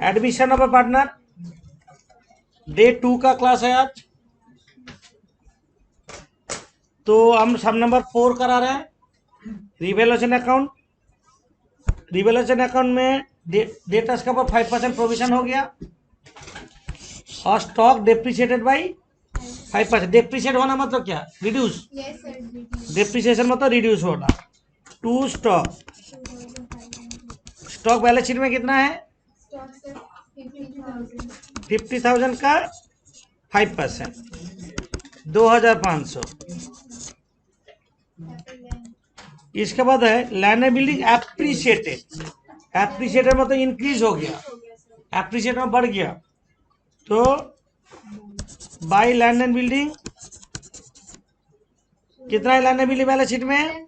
Admission of a partner, day 2 का class है आज। तो हम सम नंबर 4 करा रहे हैं। रिवैल्यूएशन अकाउंट, रिवैल्यूएशन अकाउंट में डेटर्स का 5% प्रोविजन हो गया और स्टॉक डेप्रिशिएटेड बाई 5%। डेप्रिशिएट होना मतलब क्या, रिड्यूस। डेप्रिसिएशन मतलब रिड्यूस होना। To stock, stock balance sheet में कितना है 50,000 का 5%, 2,500। इसके बाद है land and building appreciated. Appreciated मतलब इंक्रीज हो गया, एप्रिशिएट में बढ़ गया। तो बाई लैंड एंड बिल्डिंग कितना है, land and building balance sheet में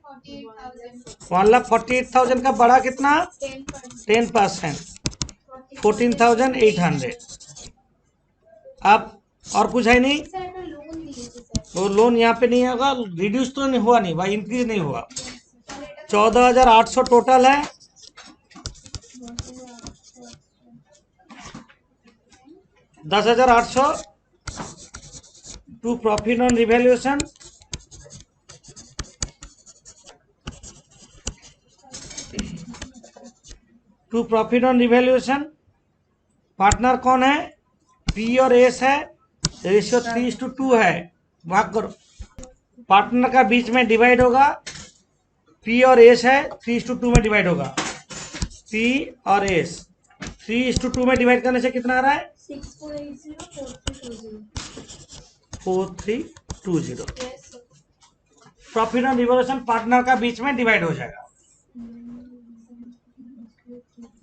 1,48,000 का बढ़ा कितना 10%, 14,800। अब और कुछ है नहीं, वो लोन यहाँ पे नहीं होगा, रिड्यूस तो नहीं हुआ, नहीं भाई इंक्रीज नहीं हुआ। 14,800 टोटल है। $10,800 to profit on revaluation, to profit on revaluation. Partner कौन है, पी और एस है, रेशियो 3:2 है, भाग करो। पार्टनर का बीच में डिवाइड होगा, पी और एस है 3:2 में डिवाइड होगा। पी और एस 3:2 में डिवाइड करने से कितना आ रहा है 4320। प्रॉफिट ऑन रिवैल्यूएशन पार्टनर का बीच में डिवाइड हो जाएगा।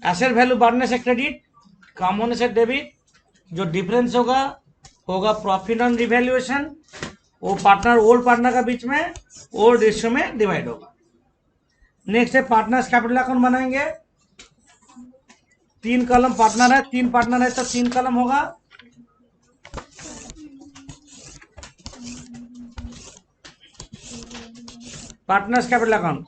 एसेट वैल्यू बढ़ने से क्रेडिट, कम होने से डेबिट। जो डिफरेंस होगा होगा प्रॉफिट ऑन रिवैल्यूएशन, वो पार्टनर ओल्ड पार्टनर का बीच में ओल्ड रेशियो में डिवाइड होगा। नेक्स्ट है पार्टनर्स कैपिटल अकाउंट बनाएंगे। 3 कॉलम पार्टनर है, 3 पार्टनर है तो 3 कॉलम होगा। पार्टनर्स कैपिटल अकाउंट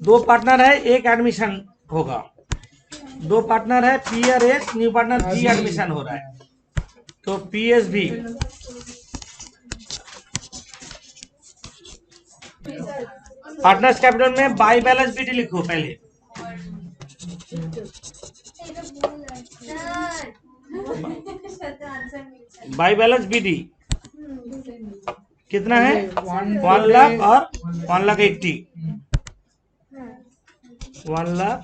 दो पार्टनर है, एक एडमिशन होगा। दो पार्टनर है पी और एस, न्यू पार्टनर जी एडमिशन हो रहा है, तो पी एस भी। पार्टनर्स कैपिटल में बाई बैलेंस बीटी लिखो पहले। बाई बैलेंस बीटी कितना है 1 लाख और 1,80,000, 1 लाख।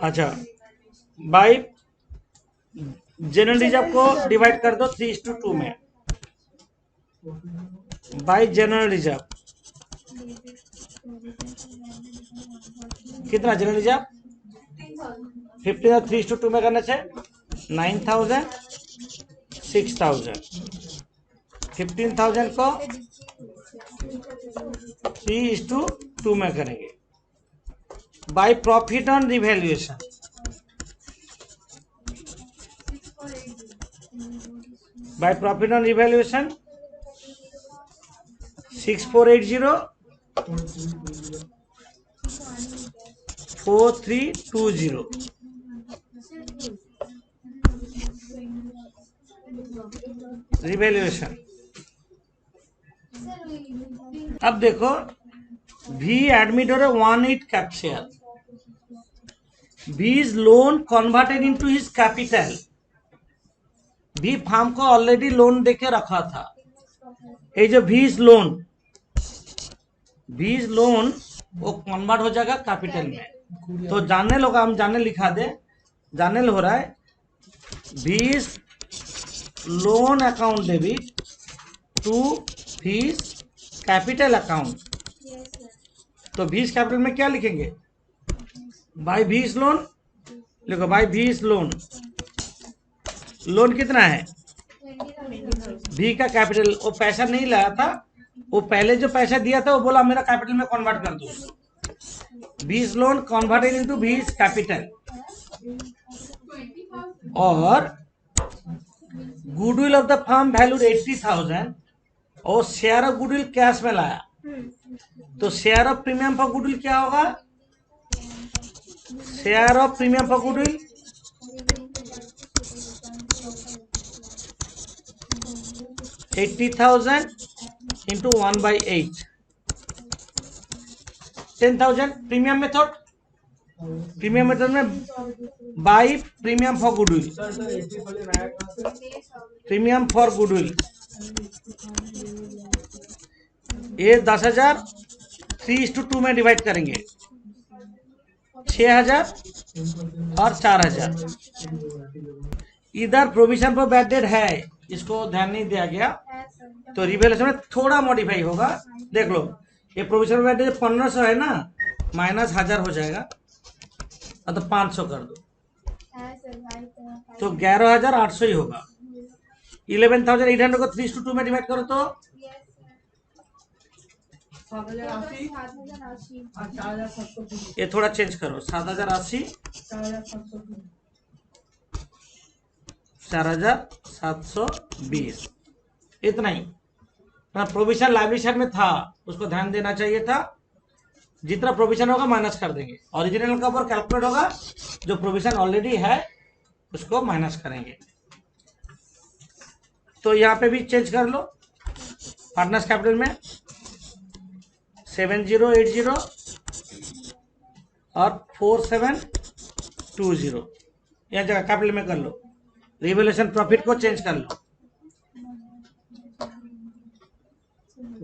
अच्छा, बाई जनरल रिजर्व को डिवाइड कर दो 3:2 में, बाई जनरल रिजर्व कितना, जनरल रिजर्व 15,000 3:2 में करने से 9,000 6,000, 15,000 को 3:2 में करेंगे। By profit on revaluation, by profit on revaluation 6480 4320 revaluation. अब देखो V admit or 1/8 cap share, V is loan converted into his capital। V firm को ऑलरेडी लोन देके रखा था, ये जो V is loan, V is loan वो convert हो जाएगा कैपिटल में। तो जानने लोग हम जानने लिखा दे, जानने हो रहा है V is loan account debit to V's capital account. तो भीस कैपिटल में क्या लिखेंगे, बाय भीस लोन लिखो, बाय भीस लोन। लोन कितना है भी का कैपिटल, वो पैसा नहीं लाया था, वो पहले जो पैसा दिया था वो बोला मेरा कैपिटल में कन्वर्ट कर दो। B's loan converted into B's capital. और goodwill of the firm value 80,000 और शेयर ऑफ गुडविल कैश में लाया, तो share of premium for goodwill क्या होगा? Share of premium for goodwill 80,000 into 1/8, 10,000। Premium method, premium method में by premium for goodwill, premium for goodwill ये 10,000 3:2 में divide करेंगे, 6,000 और 4,000। इधर प्रोविजन फॉर बैड डेट है, इसको ध्यान नहीं दिया गया, तो रिवैल्यूएशन में थोड़ा मॉडिफाई होगा। देख लो, ये प्रोविजन फॉर बैड डेट 1500 है ना, माइनस 1000 हो जाएगा, तो 500 कर दो, तो 11,800 ही होगा। 11,800 को 3:2 में डिवाइड करो तो 7,080। ये थोड़ा चेंज करो, 7,080 4,720, इतना ही। प्रोविजन लाइब्रेरी साइड में था, उसको ध्यान देना चाहिए था। जितना प्रोविजन होगा माइनस कर देंगे, ओरिजिनल का ऊपर कैलकुलेट होगा, जो प्रोविजन ऑलरेडी है उसको माइनस करेंगे। तो यहाँ पे भी चेंज कर लो, पार्टनर्स कैपिटल में 7080 और 4720 यह जगह कैपिटल में कर लो। रिवैल्यूएशन प्रॉफिट को चेंज कर लो।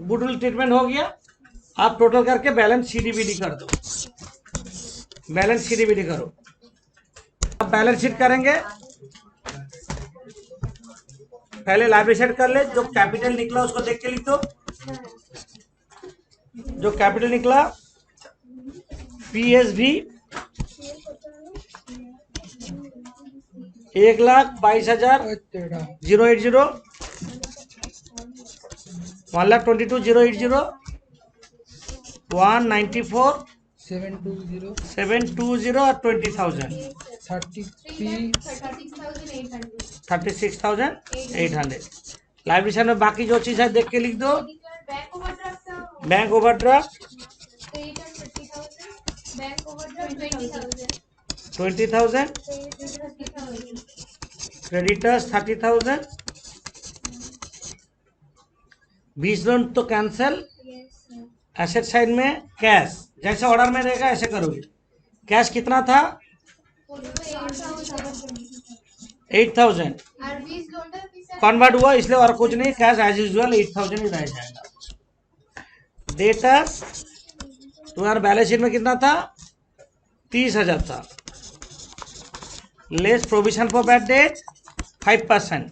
गुडविल ट्रीटमेंट हो गया, आप टोटल करके बैलेंस सीडीबीडी कर दो, बैलेंस सीडीबीडी करो। अब बैलेंस शीट करेंगे, पहले लाइब्रेरी सेट कर ले, जो कैपिटल निकला उसको देख के लिख दो। जो कैपिटल निकला पीएसवी 1,22,080, 1,22,080, 194 720 और 20,000 36,800। लाइब्रेरी में बाकी जो चीज है देख के लिख दो। बैंक ओवरड्राफ्ट 20,000, क्रेडिटर्स 30,000, 20 लोन तो कैंसिल। एसेट साइड में कैश जैसे ऑर्डर में रहेगा ऐसे करोगे। कैश कितना था? 8,000 कन्वर्ट हुआ इसलिए और कुछ नहीं, कैश एज यूजुअल 8,000 ही रह जाएगा। डेटर्स तुम्हारा बैलेंस शीट में कितना था? 30,000 था, less provision for bad date 5%,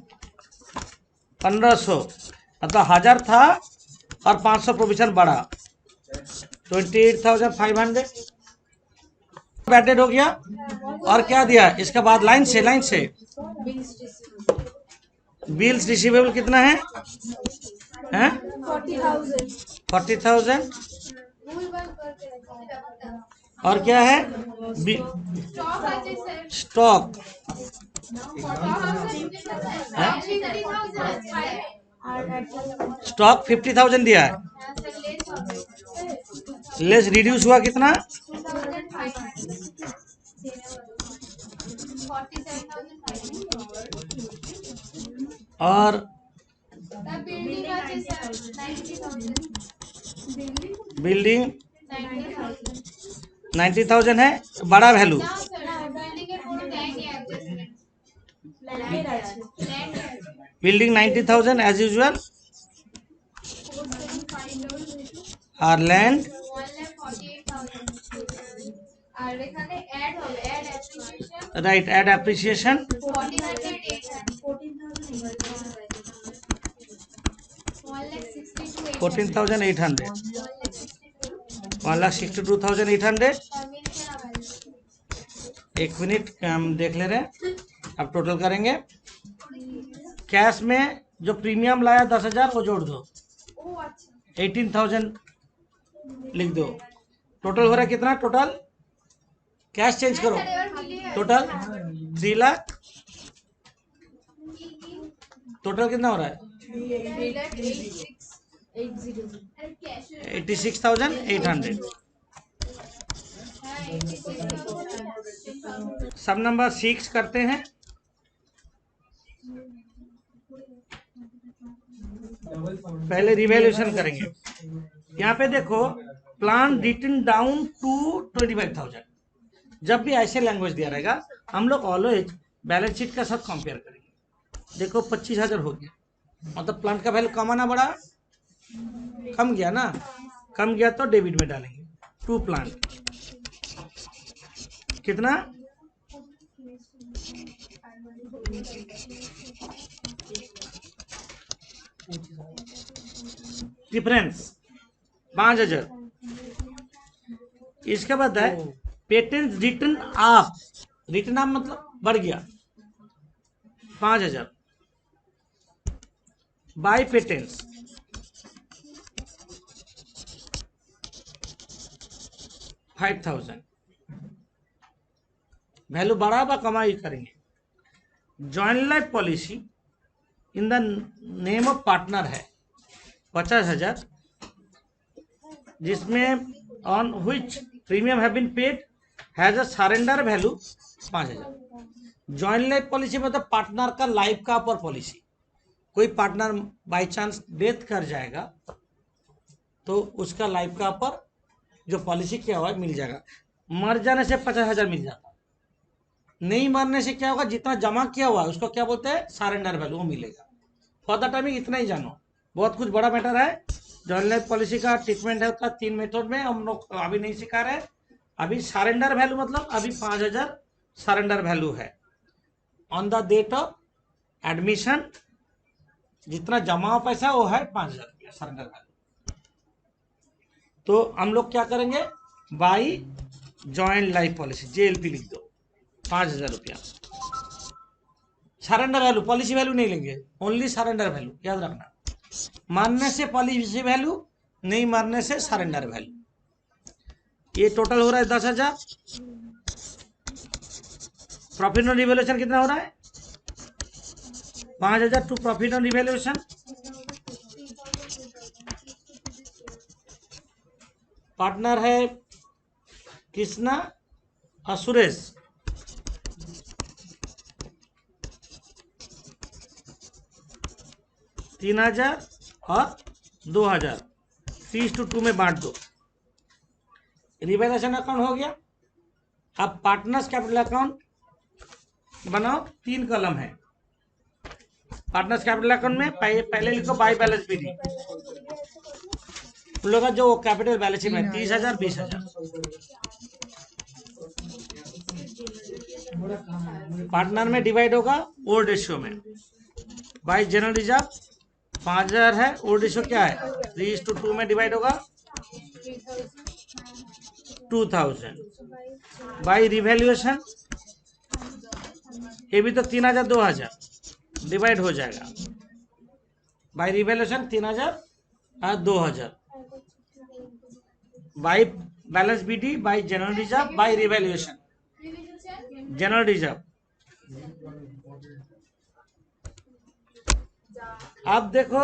1,500, मतलब 1,000 था और 500 प्रोविजन बढ़ा, 28,500 बैड डेट हो गया। और क्या दिया इसके बाद? लाइन से बिल्स रिसीवेबल कितना है? 40,000। और क्या है? स्टॉक स्टॉक 50,000 दिया है, लेस रिड्यूस हुआ कितना? 47,500। और बिल्डिंग 90,000 है, बड़ा वैल्यू। बिल्डिंग 90,000 एज यूजुअल, और लैंड राइट, एड एप्रिसिएशन 14,800, 1,62,800। एक मिनट हम देख ले रहे हैं, अब टोटल करेंगे। कैश में जो प्रीमियम लाया 10,000 वो जोड़ दो, 18,000 लिख दो। टोटल हो रहा है कितना? टोटल कैश चेंज करो, टोटल 3 लाख। टोटल कितना हो रहा है? 800 86,800। सब नंबर 6 करते हैं। पहले रिवैल्यूएशन करेंगे। यहाँ पे देखो, प्लान रिटन डाउन टू 25,000। जब भी ऐसे लैंग्वेज दिया रहेगा हम लोग ऑलवेज बैलेंस शीट का साथ कंपेयर करेंगे। देखो 25,000 हो गया, मतलब प्लांट का वैल्यू कम आना बड़ा कम गया ना, कम गया तो डेबिट में डालेंगे। टू प्लांट कितना, डिफरेंस 5,000। इसके बाद है पेटेंट रिटर्न आप, रिटर्न आप मतलब बढ़ गया 5,000 बाय पेटेंट्स 5,000। वैल्यू बढ़ा बा कमाई करेंगे। Joint life policy in the name of partner है 50,000, जिसमें on which premium have been paid has a surrender value 5,000। Joint life policy मतलब पार्टनर का लाइफ का पर पॉलिसी। कोई पार्टनर बाय चांस डेथ कर जाएगा तो उसका लाइफ का पर जो पॉलिसी किया हुआ है मिल जाएगा। मर जाने से 50,000 मिल जाता, नहीं मरने से क्या होगा, जितना जमा किया हुआ है उसको क्या बोलते हैं, सरेंडर वैल्यू, वो मिलेगा। फॉर द टाइमिंग इतना ही जानो, बहुत कुछ बड़ा मैटर है। जॉइंट लाइफ पॉलिसी का ट्रीटमेंट है उसका 3 मेथड में, हम लोग अभी नहीं सिखा रहे। अभी सरेंडर वैल्यू मतलब अभी 5,000 सरेंडर वैल्यू है on the date of admission. जितना जमा पैसा वो है 5,000 रुपया सरेंडर वैल्यू। तो हम लोग क्या करेंगे, by joint life policy JLP लिख दो 5,000 रुपया। सरेंडर वैल्यू, पॉलिसी वैल्यू नहीं लेंगे, ओनली सरेंडर वैल्यू, याद रखना। मारने से पॉलिसी वैल्यू, नहीं मारने से सरेंडर वैल्यू। ये टोटल हो रहा है 10,000। प्रॉफिट ऑन रिवैल्यूएशन कितना हो रहा है, 5,000 to profit on revaluation. Partner है कृष्णा और सुरेश। तीन 3,000 और 2,000 3:2 में बांट दो। रिवैल्यूएशन अकाउंट हो गया। अब पार्टनर्स कैपिटल अकाउंट बनाओ, 3 कॉलम है पार्टनर्स कैपिटल अकाउंट में। पहले लिखो बाय बैलेंस बीडी, उन लोगों का जो कैपिटल बैलेंस शीट में 30,000 20,000। पार्टनर में डिवाइड होगा ओल्ड रेशियो में। बाय जनरल रिजर्व 5,000 है, ओल्ड रेशियो क्या है 3:2 में डिवाइड होगा 2,000। बाय रिवैल्यूएशन ये भी तो 3,000 2,000 डिवाइड हो जाएगा। बाय रिवैल्यूएशन 3,000 और 2,000। By balance BD by general reserve by revaluation. General reserve अब देखो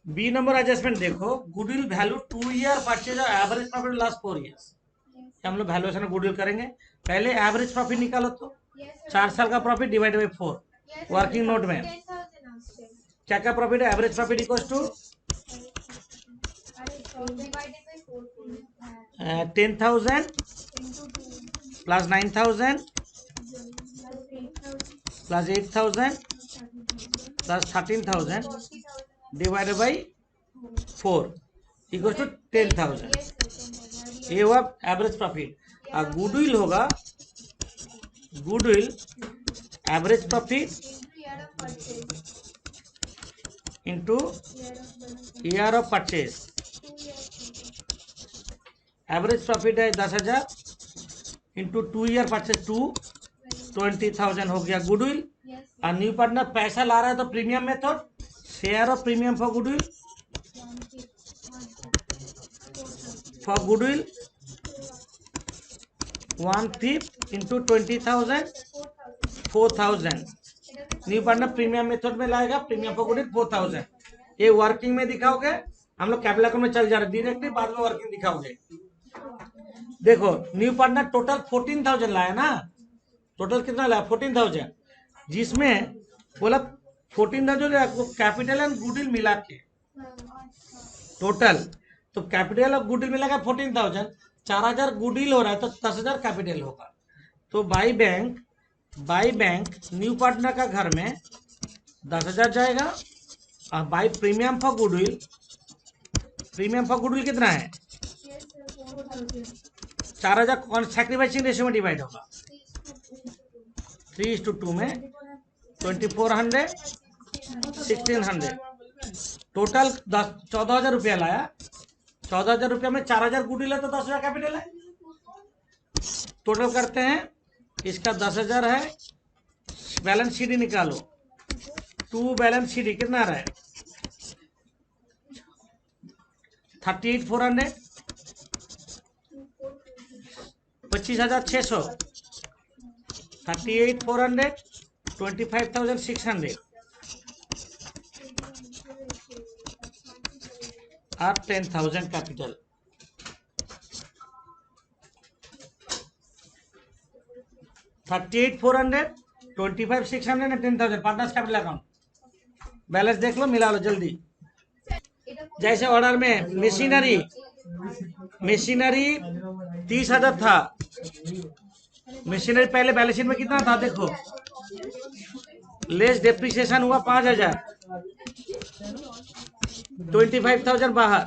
बी नंबर एडजस्टमेंट देखो, गुडविल वैल्यू 2 ईयर परचेज और एवरेज प्रॉफिट लास्ट 4 ईयर्स। हम लोग वैल्यूएशन गुडविल करेंगे। पहले एवरेज प्रॉफिट निकालो तो 4 साल का profit divide by 4। Working note में क्या क्या प्रॉफिट है, average profit equals to 10,000 plus 9,000 plus 8,000 plus 13,000 divided by 4 equal to 10,000। ये हुआ एवरेज प्रॉफिट। और गुडविल होगा, goodwill average profit into year of purchase. Average profit है 10,000 इंटू 2 ईयर परचेज 20,000 हो गया गुडविल। और न्यू पार्टनर पैसा ला रहा है तो premium method, share of premium for goodwill, for goodwill 1/5 into 20,000 4,000। New partner premium method में लाएगा, प्रीमियम फॉर गुडविल 4,000। ये वर्किंग में दिखाओगे, हम लोग कैपिटल अकाउंट में चल जा रहे डायरेक्टली, बाद में वर्किंग दिखाओगे। देखो न्यू पार्टनर टोटल 14,000 लाया ना, टोटल कितना लाया 14,000, जिसमें बोला 14,000 कैपिटल एंड गुडविल मिला के टोटल, तो कैपिटल और गुडविल मिला के 14,000, 4,000 गुडविल हो रहा है तो 10,000 कैपिटल होगा। तो बाई बैंक न्यू पार्टनर का घर में 10,000 जाएगा, और by premium for goodwill, premium for goodwill कितना है 4,000 कौन सैक्रिफाइसिंग रेशियो में डिवाइड होगा 3:2 में 2,400 1,600, टोटल 14,000 रुपया लाया, 14,000 रुपया में 4,000 गुडविल है तो 10,000 कैपिटल है। टोटल करते हैं, इसका 10,000 है, बैलेंस शीट निकालो, 2 बैलेंस शीट कितना आ रहा है 38,400, 25,600, 38,400, 25,600 और 10,000 capital. $38,400, 25,600 and 10,000 partners capital account. Balance देख लो, मिला लो जल्दी। जैसे ऑर्डर में मशीनरी 30,000 था, मशीनरी पहले बैलेंस शीट में कितना था देखो, लेस डेप्रिसिएशन हुआ 5,000, 25,000 बाहर।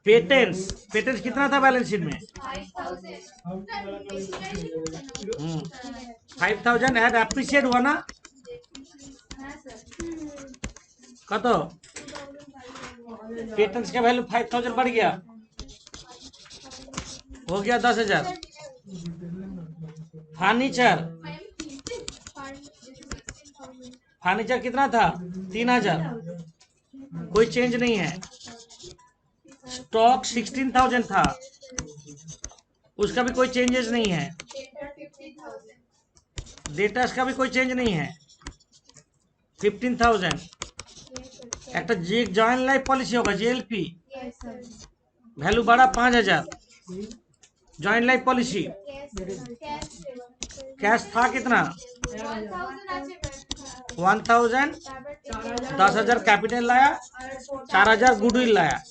पेटेंट्स कितना था बैलेंस शीट में 5,000 ऐड एप्रिशिएट हुआ ना, कत पेटेंट्स का वैल्यू 5,000 बढ़ गया, हो गया 10,000। फर्नीचर कितना था 3,000, कोई चेंज नहीं है। स्टॉक 16,000 था, उसका भी कोई चेंजेस नहीं है। डेटास का भी कोई चेंज नहीं है 15,000। একটা জয়েন্ট লাইফ পলিসি होगा जेएलपी, वैल्यू बढ़ा 5,000। जॉइंट लाइफ पॉलिसी कैश था कितना 1,000, 10,000 कैपिटल लाया, 4,000 गुडविल लाया,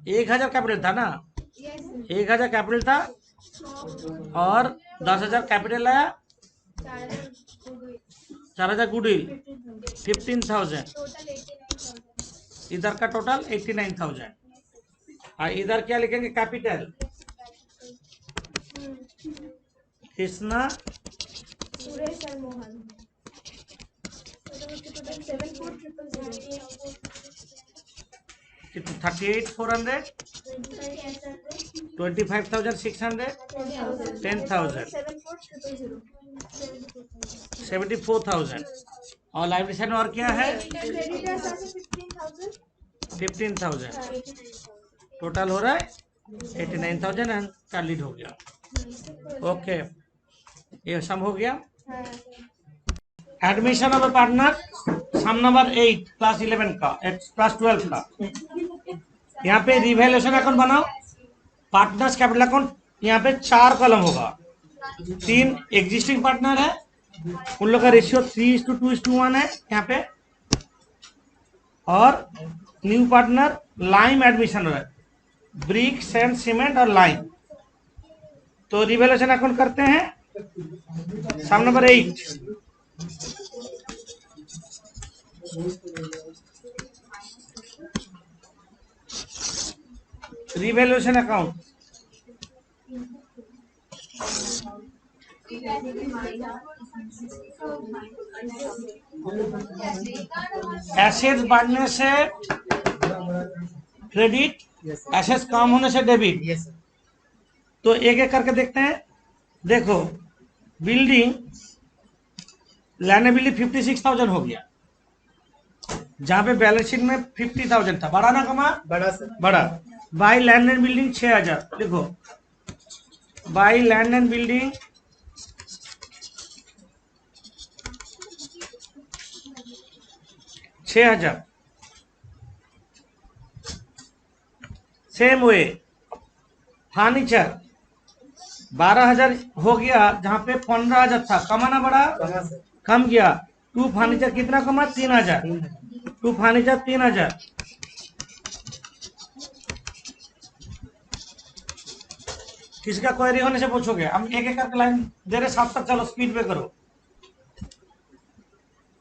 1,000 कैपिटल था ना, 1,000 कैपिटल था और 10,000 कैपिटल लाया, 4,000 गुडविल 15,000, इधर का टोटल 89,000। और इधर क्या लिखेंगे कैपिटल कृष्णा सुरेश और मोहन 38,400, 25,600, 10,000, 74,000। और लाइब्रेरी साइड में और क्या है 15,000, टोटल हो रहा है 89,000 एंड कैलिड हो गया। ओके, ये सम हो गया। Admission of a partner sum number 8 class 11 का क्लास 12 का। यहाँ पे रिवैल्यूएशन अकाउंट बनाओ, पार्टनर्स कैपिटल अकाउंट, यहाँ पे 4 कॉलम होगा। 3 एग्जिस्टिंग पार्टनर है, उन लोग का रेशियो 3:2:1 है यहाँ पे, और न्यू पार्टनर लाइम एडमिशन हो रहा है, ब्रिक सैंड सीमेंट और लाइम। तो रिवैल्यूएशन अकाउंट करते हैं, सम नंबर 8 रिवैल्यूएशन अकाउंट। एसेट्स बढ़ने से क्रेडिट, एसेट्स कम होने से डेबिट। तो एक एक करके देखते हैं। देखो बिल्डिंग लैंड बिल्डिंग 56,000 हो गया, जहां पे बैलेंस शीट में 50,000 था। बड़ा ना कमा, बड़ा। बाई लैंड एंड बिल्डिंग 6,000, देखो by land and building 6,000। Same way furniture 12,000 हो गया, जहां पे 15,000 था, कमाना बड़ा कम गया। टू फर्नीचर कितना कमा? 3,000। To furniture 3,000। किसका क्वेरी होने से पूछोगे? हम एक एक करके लाइन दे रहे, 7 तक चलो स्पीड पे करो।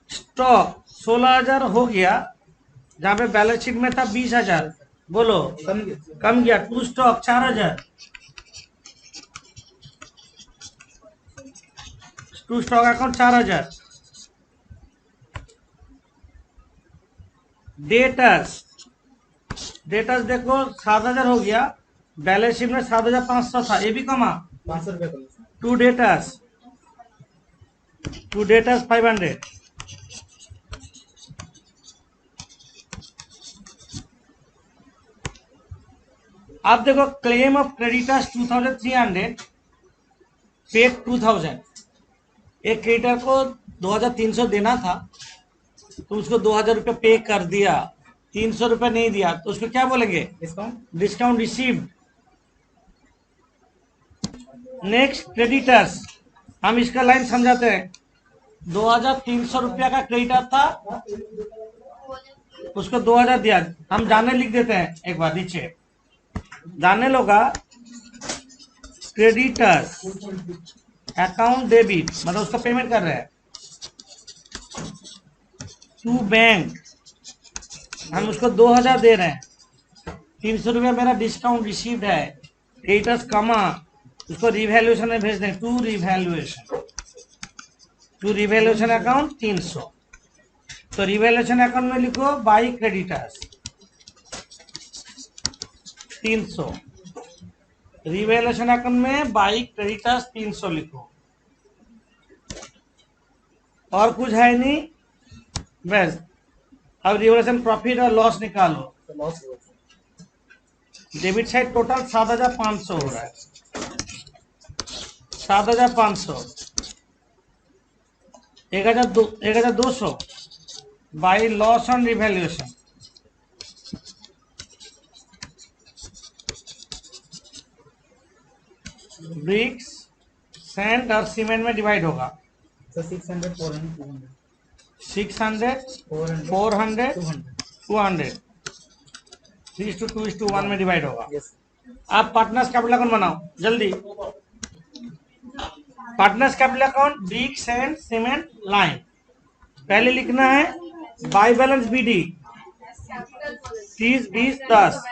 स्टॉक 16,000 हो गया, जहां पे बैलेंस शीट में था 20,000। बोलो कम गया। To stock 4,000। To stock account 4,000। Debtors देखो 7,000 हो गया, बैलेंस शीट में 7,500 था, ये भी कमा। 500 रुपये कम। To debtors 500। अब देखो क्लेम ऑफ क्रेडिटर्स 2,300, पेड 2,000। एक क्रेडिटर को 2,300 देना था, तो उसको 2,000 रुपये पे कर दिया, 300 रुपये नहीं दिया, तो उसको क्या बोलेंगे? Discount received. नेक्स्ट क्रेडिटर्स, हम इसका लाइन समझाते हैं। 2,300 रुपया का क्रेडिटर था, उसको 2,000 दिया, हम जाने लिख देते हैं एक बार नीचे। जाने लोगा क्रेडिटर्स अकाउंट डेबिट, मतलब उसका पेमेंट कर रहे हैं टू बैंक, हम उसको 2,000 दे रहे हैं, 300 रुपया मेरा डिस्काउंट रिसीव्ड है, क्रेडिटर्स कमा, उसको रिवैल्यूएशन में भेज दें। To revaluation account 300। तो रिवैल्यूएशन अकाउंट में लिखो बाई क्रेडिटर्स 300। रिवैल्यूएशन अकाउंट में बाई क्रेडिटर्स 300 लिखो। और कुछ है नहीं, बस। अब रिवैल्यूएशन प्रॉफिट और लॉस निकालो। डेबिट साइड टोटल 7,500 हो रहा है। 7,500 1,200 by loss on revaluation. Bricks, Sand और सीमेंट में डिवाइड होगा। 600, 400, 600, 400, 200 3:2:1 में डिवाइड होगा। आप पार्टनर्स कैपिटल अकाउंट बनाओ जल्दी। Partners capital account Brick, Sand, Cement, line. पहले लिखना है by balance BD 30, 20, 10।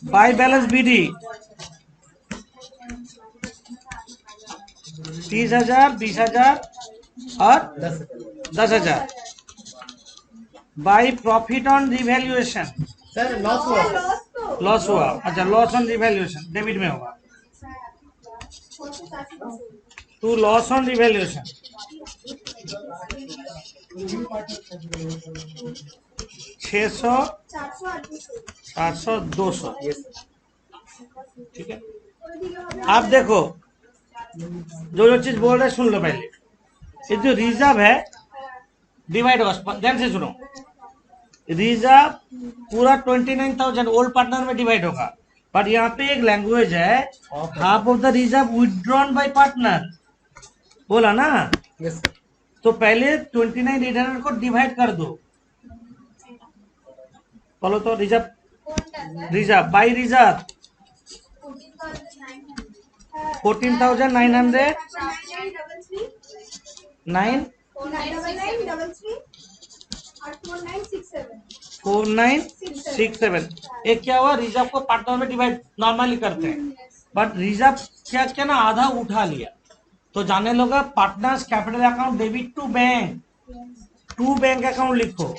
By balance BD 30,000, 20,000 और 10,000। By profit on revaluation, sir loss हुआ। अच्छा, लॉस ऑन रिवैल्यूएशन डेबिट में होगा। To loss on revaluation 600, 400, 200। ठीक है। आप देखो जो चीज बोल रहे सुन लो पहले। ये जो रिजर्व है डिवाइड होगा, ध्यान से सुनो। रिजर्व पूरा 29,000 ओल्ड पार्टनर में डिवाइड होगा, पर यहाँ पे एक लैंग्वेज है, half of the reserve withdrawn bye partner, बोला ना। तो पहले 29,800 को डिवाइड कर दो। बोलो तो रिजर्व बाय रिजर्व 14,900 9 4967। एक क्या हुआ, रिजर्व को पार्टनर में डिवाइड नॉर्मली करते हैं, बट रिजर्व क्या क्या ना आधा उठा लिया। तो जाने लोगा partners capital account debit to bank account लिखो,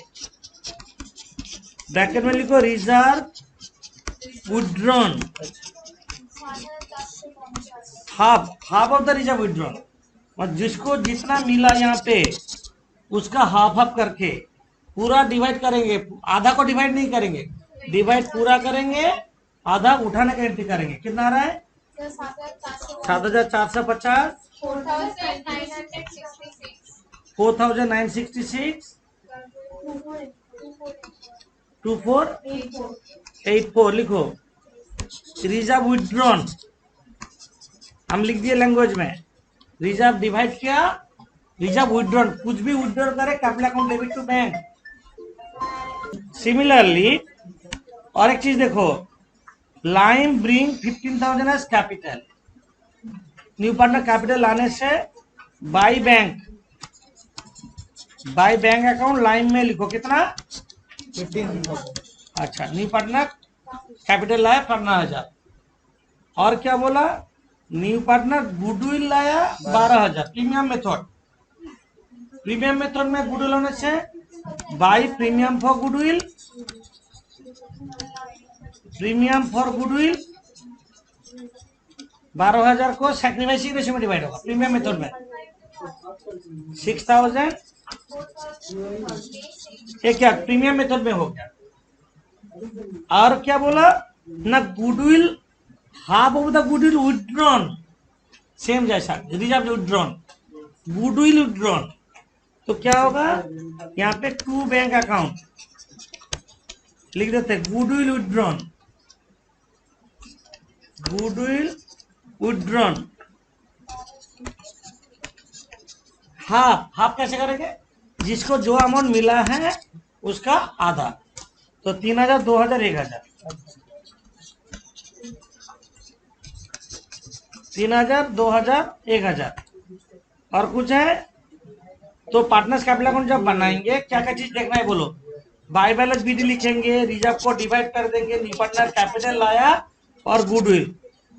ब्रैकेट में लिखो reserve withdrawn, half of the reserve withdrawn, और जिसको जितना मिला यहाँ पे उसका हाफ करके पूरा डिवाइड करेंगे। आधा को डिवाइड नहीं करेंगे, डिवाइड पूरा करेंगे, आधा उठाने का एंट्री करेंगे। कितना आ रहा है? 7,450, 4,966, 2484 लिखो। रिजर्व विड्रॉन हम लिख दिए लैंग्वेज में। रिजर्व डिवाइड किया, रिजर्व विड्रॉन, कुछ भी विड्रॉ करे capital account debit to bank. Similarly और एक चीज देखो, Lime bring 15,000 as capital. New partner capital लाने से बाई बैंक अकाउंट लाइम में लिखो कितना 15,000। अच्छा, न्यू पार्टनर कैपिटल लाया 15,000। और क्या बोला, न्यू पार्टनर गुडविल लाया 12,000। प्रीमियम मेथड में गुडविल होने से बाई प्रीमियम फॉर गुडविल, 12,000 को सैक्रिफाइसिंग रेशियो में डिवाइड होगा। प्रीमियम मेथड में 6,000, ये क्या प्रीमियम मेथड में हो गया। और क्या बोला ना, goodwill half of the goodwill withdrawn, same जैसा रिजर्व विड्रॉन, गुडविल विड्रॉन। तो क्या होगा यहाँ पे टू बैंक अकाउंट लिख देते हैं, गुडविल विड्रॉन। हाफ कैसे करेंगे, जिसको जो अमाउंट मिला है उसका आधा। तो 3,000, 2,000, 1,000, 3,000, 2,000, 1,000। और कुछ है तो पार्टनर्स कैपिटल अकाउंट जब बनाएंगे क्या क्या चीज देखना है बोलो। बाय बैलेंस बीडी लिखेंगे, रिजर्व को डिवाइड कर देंगे, न्यू पार्टनर कैपिटल लाया और गुडविल।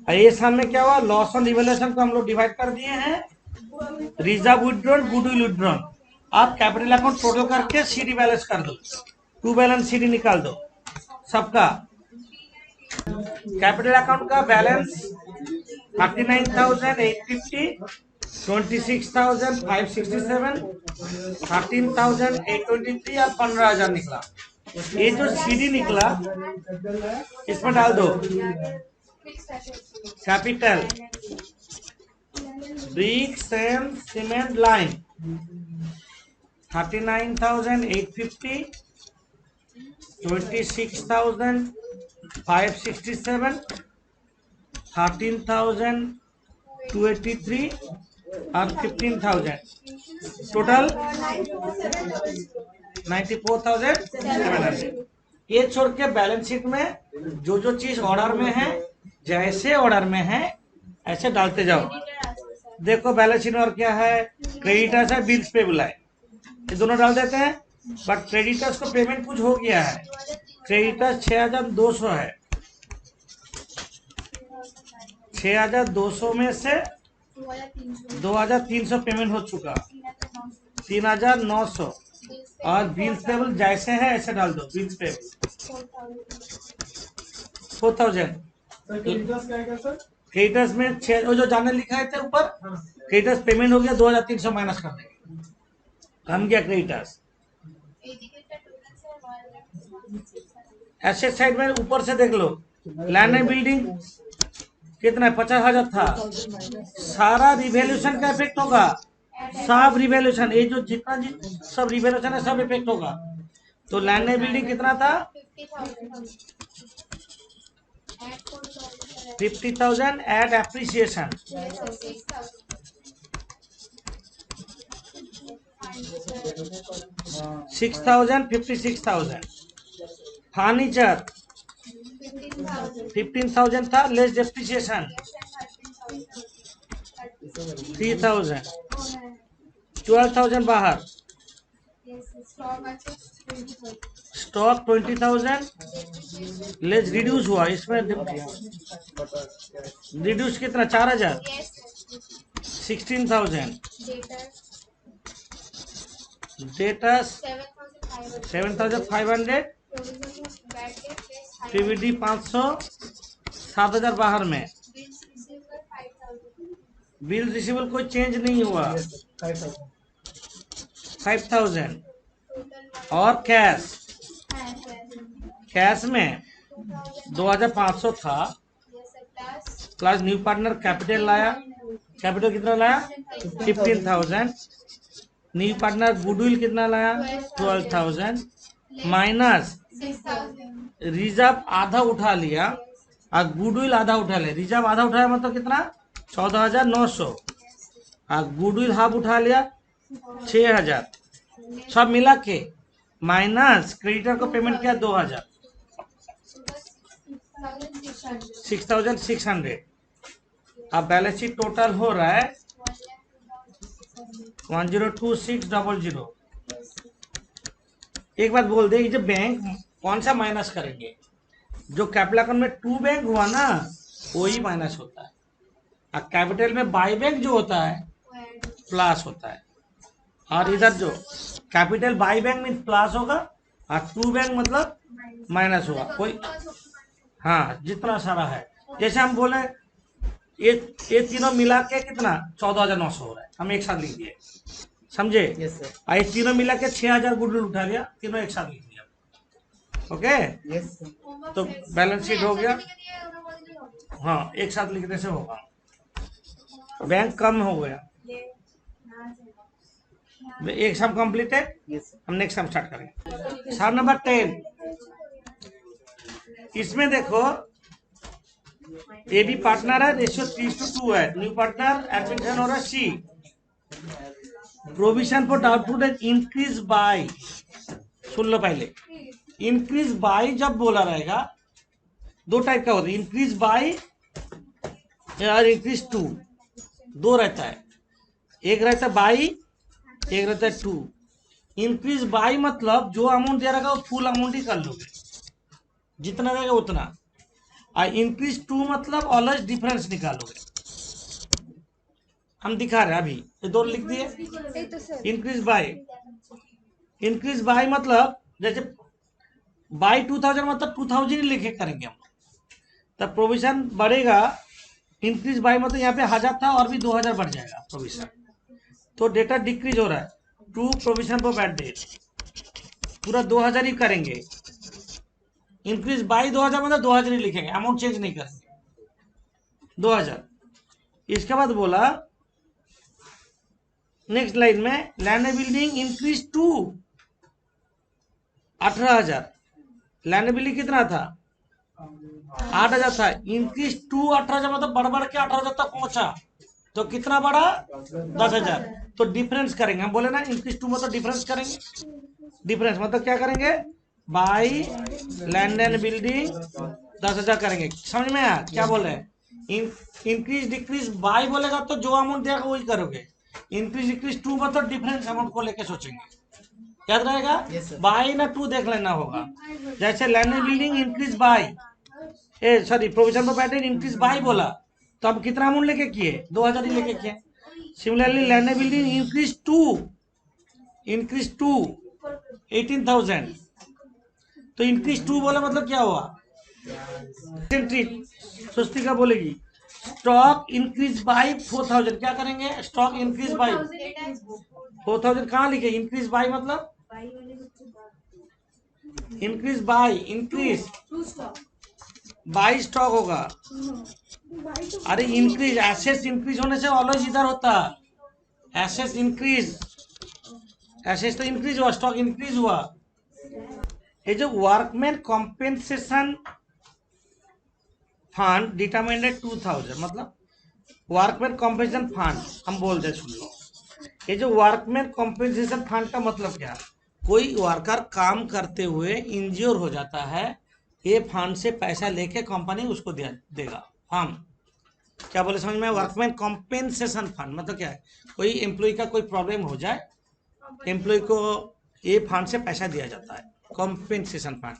ये सामने क्या हुआ, लॉस ऑन रिवैल्यूएशन को हम लोग डिवाइड कर दिए हैं, रिजर्व विड्रॉन, गुडविल विड्रॉन। आप कैपिटल अकाउंट टोटल करके सीडी बैलेंस कर दो, टू बैलेंस सीडी निकाल दो सबका। कैपिटल अकाउंट का बैलेंस 39,850, 26,567, 13,823 और 15,000 निकला। ये जो सीडी निकला इसमें डाल दो capital, Bricks and Cement line 39,850, 26,567, 13,283 और 15,000, टोटल 94,700। ये छोड़ के बैलेंस शीट में जो चीज ऑर्डर में है, जैसे ऑर्डर में है ऐसे डालते जाओ। देखो बैलेंस शीट में और क्या है, क्रेडिटर्स है, बिल्स पेबल है, ये दोनों डाल देते हैं। बट क्रेडिटर्स को पेमेंट कुछ हो गया है, क्रेडिटर्स 6,200 है, 6,200 में से 2,300 पेमेंट हो चुका, 3,900। और बिल्स पेबल जैसे है ऐसे डाल दो, बिल्स पेबल 4,000। सर क्रेडिटर्स क्या है सर? क्रेडिटर्स में 6 जो जाने लिखा है थे ऊपर, क्रेडिटर्स पेमेंट हो गया, 2,300 माइनस कर देंगे, हम गया क्रेडिटर्स। एसेट साइड में ऊपर से देख लो, लैंड एंड बिल्डिंग कितना है, 50,000 था। सारा रिवैल्यूएशन का इफेक्ट होगा, सब रिवैल्यूएशन, ये जो जितना सब रिवैल्यूएशन है सब इफेक्ट होगा। तो लैंड एंड बिल्डिंग कितना था, 50,000 एट एप्रिसिएशन, 6,000, 56,000। फर्नीचर 15,000 था, लेस डेप्रिसिएशन 3,000, 12,000 बाहर। स्टॉक 20,000 लेस रिड्यूस हुआ, इसमें रिड्यूस कितना, 4,000, 16,000। डेटर्स 7,500, पीवीडी 500, 7,000 बाहर में। बिल रिसीवेबल कोई चेंज नहीं हुआ, 5,000। और कैश में 2,500 था, प्लस न्यू पार्टनर कैपिटल लाया, कैपिटल कितना लाया 15,000, न्यू पार्टनर गुडविल कितना लाया 12,000, माइनस रिजर्व आधा उठा लिया और गुडविल आधा उठा लिया। रिजर्व आधा उठाया मतलब कितना, 14,900, और गुडविल हाफ उठा लिया 6,000, सब मिला के माइनस क्रेडिटर को पेमेंट किया 2,000, 6,600। अब बैलेंस शीट टोटल हो रहा है 102600। एक बात बोल दे, ये जो बैंक कौन सा माइनस करेंगे, जो कैपिटल अकाउंट में 2 बैंक हुआ ना वही माइनस होता है, और कैपिटल में बाई बैंक जो होता है प्लस होता है। और इधर जो capital by bank mean plus होगा और 2 बैंक मतलब माइनस होगा। कोई हाँ जितना सारा है, जैसे हम बोले ये तीनों मिला के कितना 14,900 हो रहा है, हम एक साथ लिख दिए, समझे। Yes, sir. ये तीनों मिला के 6,000 गुडविल उठा लिया, तीनों एक साथ लिख दिया। Okay, Yes, sir. तो बैलेंस शीट हो गया। हाँ एक साथ लिखने से होगा, बैंक कम हो गया। एक सम कंप्लीटेड, Yes, sir. हम नेक्स्ट सम स्टार्ट करेंगे। सम नंबर 10, इसमें देखो ए बी पार्टनर है, रेशियो 3:2 है, न्यू पार्टनर एडमिशन हो रहा है C. Provision for doubtful debt increase by, सुन लो पहले, इंक्रीज बाय जब बोला रहेगा दो टाइप का होता है, इंक्रीज बाय और इंक्रीज टू, दो रहता है, एक रहता है बाई, एक रहता है टू। इंक्रीज बाई मतलब जो अमाउंट दे रहा है वो फुल अमाउंट ही कर लोगे, जितना देगा उतना। और इंक्रीज टू मतलब ऑलवेज डिफरेंस निकालोगे। हम दिखा रहे हैं अभी, ये दो लिख दिए। इंक्रीज बाई, इंक्रीज बाई मतलब जैसे बाई 2,000 मतलब 2,000 ही लिखे करेंगे हम, तब प्रोविजन बढ़ेगा। इंक्रीज बाई मतलब यहाँ पे 1,000 था और भी 2,000 बढ़ जाएगा प्रोविजन, तो डेटा डिक्रीज हो रहा है। To provision for bad debt पूरा 2,000 ही करेंगे। इंक्रीज बाई 2,000 मतलब 2,000 ही लिखेंगे, अमाउंट चेंज नहीं करेंगे, 2,000। इसके बाद बोला नेक्स्ट लाइन में land building increase to 18,000। Land building कितना था 8,000 था, इंक्रीज टू 18,000 मतलब बढ़ बढ़ के 18,000 तक पहुंचा, तो कितना बढ़ा 10,000। तो डिफरेंस करेंगे, हम बोले ना इंक्रीज टू मतलब डिफरेंस करेंगे। डिफरेंस मतलब क्या करेंगे, बाई लैंड एंड बिल्डिंग 10,000 करेंगे। समझ में आया क्या बोल रहे हैं। इंक्रीज डिक्रीज बाई बोलेगा तो जो अमाउंट देगा वही करोगे। इंक्रीज डिक्रीज टू मतलब डिफरेंस अमाउंट को लेके सोचेंगे, याद रहेगा। Yes, sir. बाई ना टू देख लेना होगा। जैसे land and building increase by, sorry provision for bad debt increase by बोला, तो अब कितना अमाउंट लेके किए 2,000 ही लेके किए। Similarly land and building increase to 18,000, तो इंक्रीज टू बोला मतलब क्या हुआ, स्वस्तिका बोलेगी स्टॉक इंक्रीज बाई 4,000, क्या करेंगे स्टॉक इंक्रीज बाई 4,000, कहाँ लिखे इंक्रीज बाई मतलब increase by, increase by stock होगा। अरे इंक्रीज एसेट्स इंक्रीज होने से ऑलवेज इधर होता, एसेट्स इंक्रीज, एसेट्स तो इंक्रीज हुआ, स्टॉक इंक्रीज हुआ। ये जो वर्कमैन कॉम्पेंसेशन फंड डिटरमाइंड 2,000 मतलब वर्कमैन कॉम्पेंसेशन फंड हम बोलते, सुन लो। ये जो वर्कमैन कॉम्पेंसेशन फंड का मतलब क्या, कोई वर्कर काम करते हुए इंज्योर हो जाता है, ये फंड से पैसा लेके कंपनी उसको देगा। हम क्या बोले समझ में, वर्कमैन कॉम्पेंसेशन फंड मतलब क्या है, कोई एम्प्लॉय का कोई प्रॉब्लम हो जाए, एम्प्लॉय को ये फंड से पैसा दिया जाता है, कॉम्पेंसेशन फंड।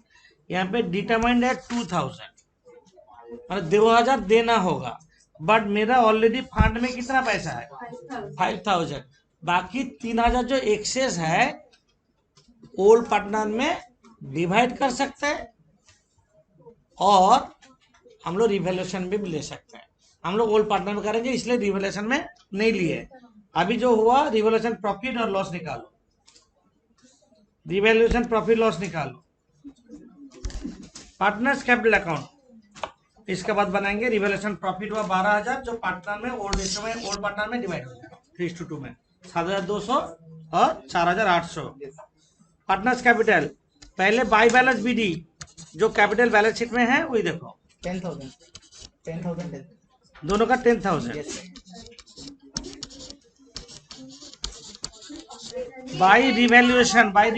यहाँ पे डिटरमाइंड है 2,000 मतलब 2,000 देना होगा, बट मेरा ऑलरेडी फंड में कितना पैसा है 5,000, बाकी 3,000 जो एक्सेस है ओल्ड पार्टनर में डिवाइड कर सकते हैं, और हम लोग रिवैल्यूएशन भी ले सकते हैं। हम लोग ओल्ड पार्टनर में करेंगे इसलिए रिवैल्यूएशन में नहीं लिए। अभी जो हुआ रिवैल्यूएशन प्रॉफिट और लॉस निकालो, रिवैल्यूएशन प्रॉफिट लॉस निकालो, पार्टनर्स कैपिटल अकाउंट, इसके बाद बनाएंगे रिवैल्यूएशन प्रॉफिट हुआ 12,000 जो पार्टनर में ओल्ड रेशियो में ओल्ड पार्टनर में डिवाइड हो जाएगा 3:2 में 7,200 और 4,800। पार्टनर्स कैपिटल पहले बाई बैलेंस बीडी जो कैपिटल बैलेंस शीट में है वही देखो 10,000. 10,000. दोनों का 10,000 Yes. By revaluation by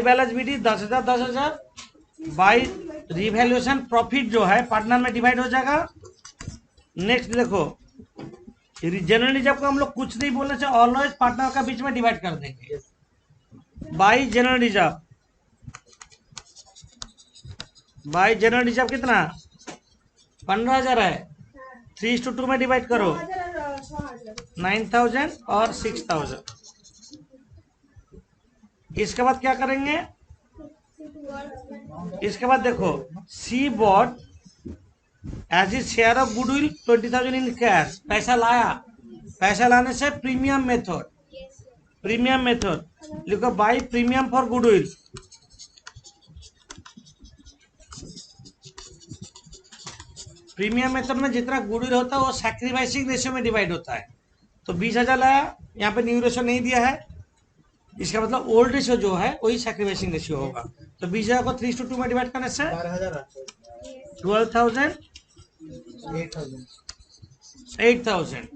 balance BD 10,000 by revaluation profit जो है पार्टनर में डिवाइड हो जाएगा। नेक्स्ट देखो जनरल रिजर्व को हम लोग कुछ नहीं बोलने से ऑलवेज पार्टनर का बीच में डिवाइड कर देंगे। बाई जनरल रिजर्व कितना 15,000 है, 3:2 में डिवाइड करो 9,000 और 6,000। इसके बाद क्या करेंगे, इसके बाद देखो C bought as his share of goodwill 20,000 in cash, पैसा लाया, पैसा लाने से प्रीमियम मेथड लिखो by premium for goodwill. Premium method में जितना गुडविल होता है वो सैक्रिफाइसिंग रेशियो में डिवाइड होता है। तो 20,000 लाया, यहाँ पे न्यू रेशियो नहीं दिया है, इसका मतलब ओल्ड रेशियो जो है वही सैक्रिफाइसिंग रेशियो होगा। तो 20,000 को 3:2 में डिवाइड करने से 12,000. 12,000 8,000. 8,000।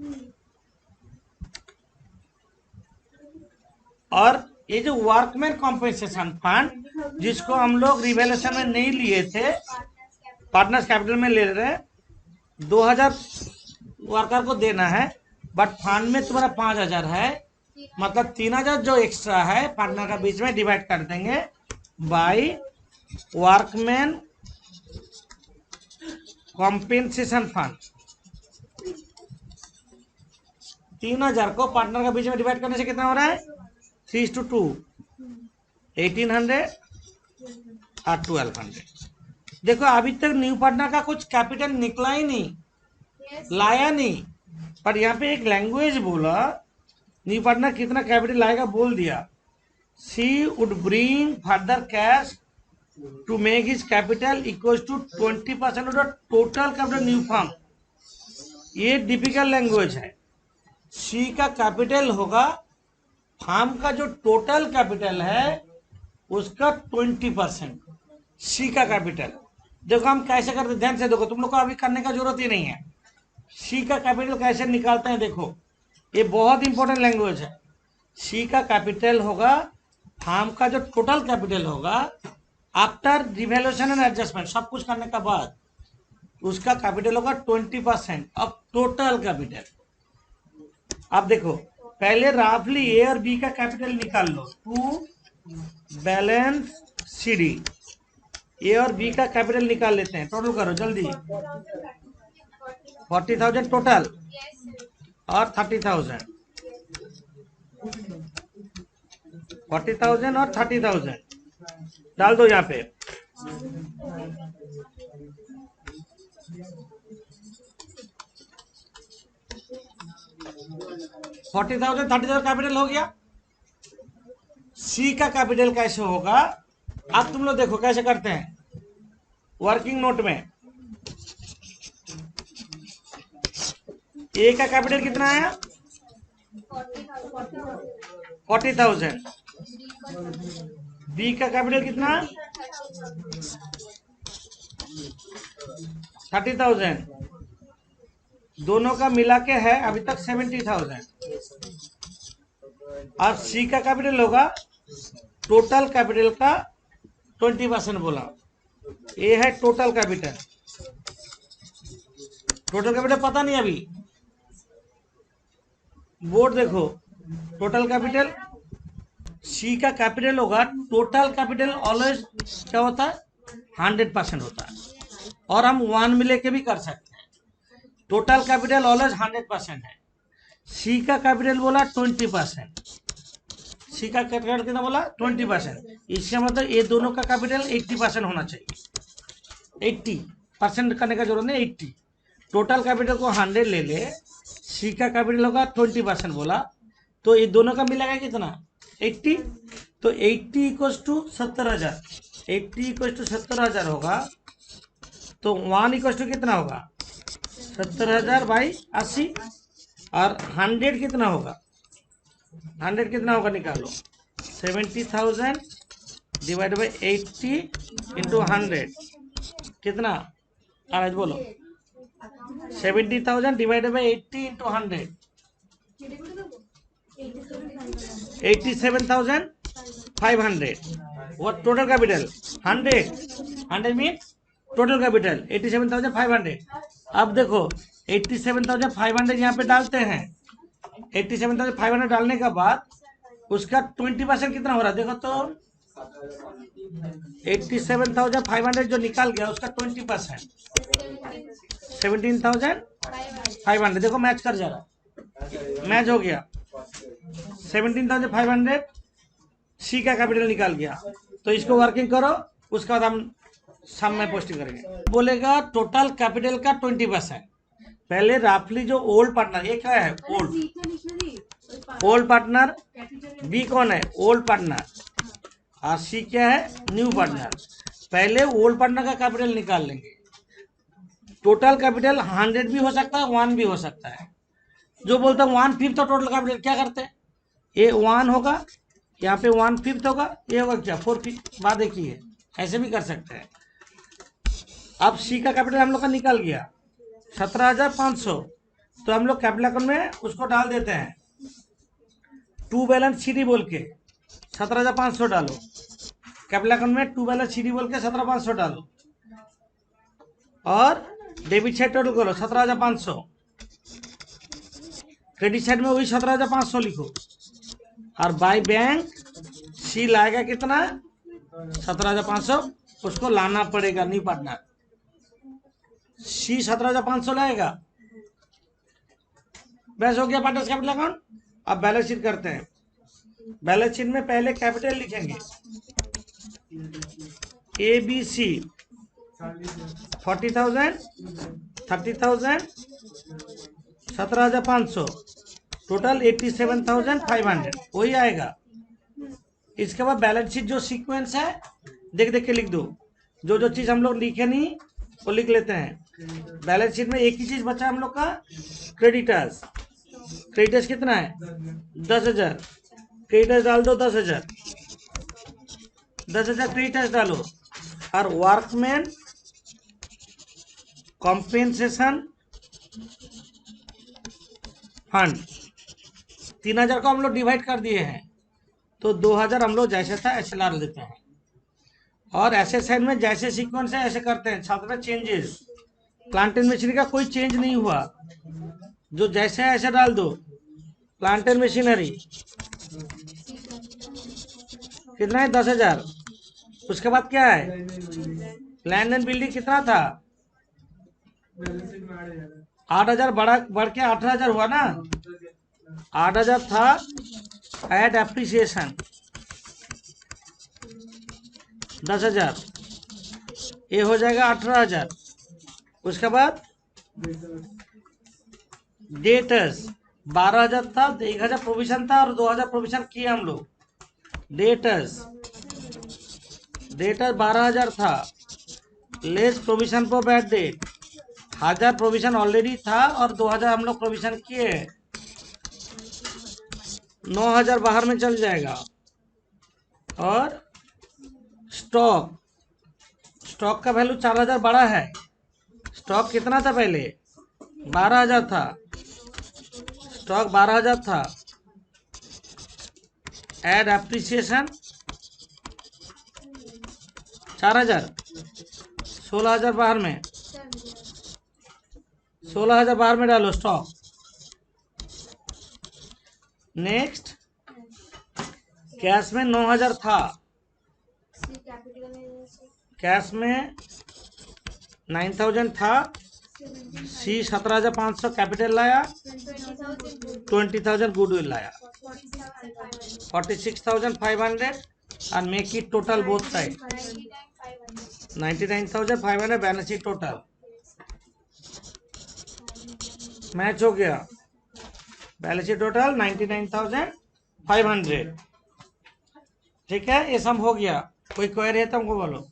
और ये जो वर्कमैन कॉम्पेंसेशन फंड जिसको हम लोग रिवैल्यूएशन में नहीं लिए थे, पार्टनर्स कैपिटल में ले रहे हैं, 2,000 वर्कर को देना है, बट फंड में तुम्हारा 5,000 है, मतलब 3,000 जो एक्स्ट्रा है पार्टनर का बीच में डिवाइड कर देंगे बाई वर्कमैन कॉम्पेंसेशन फंड। 3,000 को पार्टनर का बीच में डिवाइड करने से कितना हो रहा है 3:2, 1,800 और 1,200। देखो अभी तक न्यू पार्टनर का कुछ कैपिटल निकला ही नहीं, लाया नहीं, पर यहाँ पे एक लैंग्वेज बोला न्यू पार्टनर कितना कैपिटल लाएगा बोल दिया। C would bring further cash to make his capital equal to 20% of the total capital new firm. ये डिफिकल्ट लैंग्वेज है। सी का कैपिटल होगा, फर्म का जो टोटल कैपिटल है उसका 20%। सी का कैपिटल देखो हम कैसे करते, ध्यान से देखो, तुम लोग को अभी करने का जरूरत ही नहीं है। सी का कैपिटल कैसे निकालते हैं देखो, ये बहुत इंपॉर्टेंट लैंग्वेज है। सी का कैपिटल होगा, फर्म का जो टोटल कैपिटल होगा आफ्टर रिवैल्यूएशन एंड एडजस्टमेंट, सब कुछ करने के बाद उसका कैपिटल होगा 20% ऑफ टोटल कैपिटल। अब देखो पहले राफली ए और बी का कैपिटल निकाल लो टू बैलेंस सी डी। ए और बी का कैपिटल निकाल लेते हैं, टोटल करो जल्दी। 40,000 टोटल और 30,000, 40,000 और 30,000 डाल दो यहाँ पे। $40,000 30,000 कैपिटल हो गया। सी का कैपिटल कैसे होगा, अब तुम लोग देखो कैसे करते हैं। वर्किंग नोट में ए का कैपिटल कितना आया 40,000, बी का कैपिटल कितना 30,000, दोनों का मिला के है अभी तक 70,000। और सी का कैपिटल होगा टोटल कैपिटल का 20% बोला। ये है टोटल कैपिटल, टोटल कैपिटल पता नहीं अभी, बोर्ड देखो। टोटल कैपिटल सी का कैपिटल होगा, टोटल कैपिटल ऑलवेज क्या होता है 100% होता है, और हम 1 में लेके भी कर सकते हैं। टोटल कैपिटल ऑलवेज 100% है। सी का कैपिटल बोला 20%, सी का कैपिटल कितना बोला 20%, इसका मतलब ये दोनों का कैपिटल 80% होना चाहिए। 80% करने का जरूरत नहीं, 80। टोटल कैपिटल को 100 ले ले, सी का कैपिटल होगा 20% बोला, तो ये दोनों का मिलेगा कितना 80। तो 80 इक्वल्स टू 70,000, 80 इक्वल्स टू 70,000 होगा। तो 1 इक्वल्स टू कितना होगा 70,000 बाई 80, और 100 कितना होगा, 100 कितना होगा निकालो। 70,000 डिवाइड बाई 80 इंटू 100 कितना, आज बोलो। 70,000 divided by 80 into 100 87,500। what total capital 100 means total capital 87,500। अब देखो 87,500 यहाँ पे डालते हैं। 87,500 डालने के बाद उसका 20% कितना हो रहा है देखो तो। 87,500 जो निकाल गया उसका 20% 17,500। देखो मैच कर जा रहा है, मैच हो गया। 17,500 सी का कैपिटल निकाल गया। तो इसको वर्किंग करो, उसके बाद हम सम में पोस्टिंग करेंगे। बोलेगा टोटल कैपिटल का 20%। पहले राफली जो ओल्ड पार्टनर, ये क्या है ओल्ड पार्टनर, बी कौन है ओल्ड पार्टनर, और सी क्या है न्यू पार्टनर। पहले ओल्ड पार्टनर का कैपिटल निकाल लेंगे। टोटल कैपिटल 100 भी हो सकता है 1 भी हो सकता है। जो बोलता है 1/5 तो टोटल कैपिटल क्या करते हैं, ये 1 होगा, यहाँ पे 1/5 होगा, ये होगा क्या 4/5, बात एक ही है, ऐसे भी कर सकते हैं। अब सी का कैपिटल हम लोग का निकल गया 17,500। तो हम लोग कैपिटल अकाउंट में उसको डाल देते हैं, टू बैलेंस सी डी बोल के 17,500 डालो। कैपिटल अकाउंट में टू बैलेंस सी डी बोल के 17,500 डालो, और डेबिट साइड टोटल करो 17,500। क्रेडिट साइड में वही 17,500 लिखो, और बाय बैंक सी लाएगा कितना 17,500, उसको लाना पड़ेगा न्यू पार्टनर। सी 17,500 लाएगा, बस हो गया पार्टनर्स कैपिटल अकाउंट। अब बैलेंस शीट करते हैं। बैलेंस शीट में पहले कैपिटल लिखेंगे ए बी सी 40,000 30,000 17,500 टोटल 87,500 वही आएगा। इसके बाद बैलेंस शीट जो सीक्वेंस है देख देख के लिख दो, जो जो चीज़ हम लोग लिखे नहीं वो लिख लेते हैं। बैलेंस शीट में एक ही चीज़ बचा हम लोग का, क्रेडिटर्स। क्रेडिटर्स कितना है 10,000, क्रेडिटर्स डाल दो 10,000 क्रेडिटर्स डालो। और वर्कमैन कॉम्पेंसेशन फंड 3,000 को हम लोग डिवाइड कर दिए हैं, तो 2,000 हम लोग जैसे था ऐसे ला देते हैं। और ऐसे साइड में जैसे सीक्वेंस है ऐसे करते हैं। साथ में चेंजेस, प्लांट एंड मशीनरी का कोई चेंज नहीं हुआ, जो जैसे है ऐसे डाल दो। प्लांट एंड मशीनरी कितना है 10,000। उसके बाद क्या है लैंड एंड बिल्डिंग कितना था 8,000, बढ़ के 18,000 हुआ ना। 8,000 था, एड एप्रिसिएशन 10,000, ये हो जाएगा 18,000। उसके बाद डेटर्स 12,000 था, 1,000 प्रोविजन था और 2,000 प्रोविजन किए हम लोग। डेटर्स 12,000 था, less provision for bad date 1,000 provision already था और 2,000 हम लोग प्रोविजन किए, 9,000 बाहर में चल जाएगा। और स्टॉक का वैल्यू 4,000 बड़ा है। स्टॉक कितना था पहले 12,000 था, स्टॉक 12,000 था, एड एप्रिसिएशन 4,000, 16,000 बाहर में, 16,000 बाहर में डालो स्टॉक। नेक्स्ट कैश में 9,000 था, कैश में 9,000 था, सी 17,500 कैपिटल लाया, 20,000 गुडविल लाया, 46,500 and make it total both side 99,500 balance sheet total. Match हो गया, बैलेंस शीट टोटल 99,500। ठीक है, ये सम हो गया। कोई क्वेरी है तो हमको बोलो।